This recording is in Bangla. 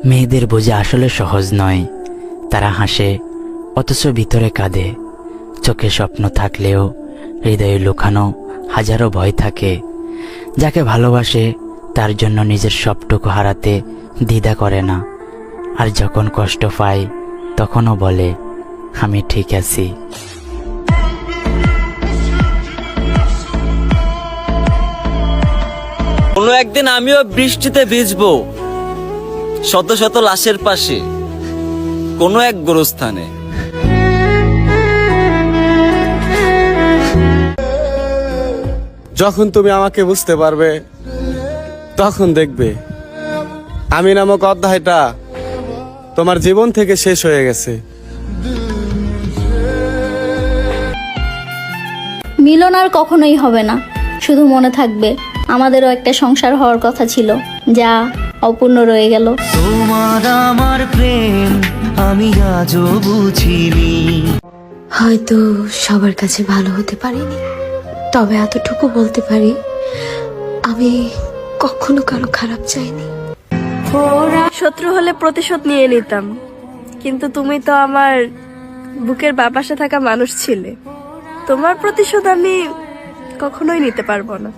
মেয়েদের বোঝা আসলে সহজ নয়। তারা হাসে অথচ ভিতরে কাঁদে। চোখে স্বপ্ন থাকলেও হৃদয়ে লুকানো হাজারো ভয় থাকে। যাকে ভালোবাসে তার জন্য নিজের সবটুকু হারাতে দ্বিধা করে না। আর যখন কষ্ট পায় তখনও বলে, আমি ঠিক আছি। কোনো একদিন আমিও বৃষ্টিতে ভিজবো, শত শত লাশের পাশে কোনো এক গোরস্থানে। যখন তুমি আমাকে বুঝতে পারবে তখন দেখবে আমি নামক অধ্যায়টা তোমার জীবন থেকে শেষ হয়ে গেছে। মিলন আর কখনোই হবে না, শুধু মনে থাকবে আমাদেরও একটা সংসার হওয়ার কথা ছিল, যা অপূর্ণ রয়ে গেল। তোমার আমার প্রেম আমি আজও বুঝিনি। হয়তো সবার কাছে ভালো হতে পারিনি, তবে এতটুকু বলতে পারি আমি কখনো কারো খারাপ চাইনি। শত্রু হলে প্রতিশোধ নিয়ে নিতাম, কিন্তু তুমি তো আমার বুকের বাপাসে থাকা মানুষ ছিলে। তোমার প্রতিশোধ আমি কখনোই নিতে পারবো না।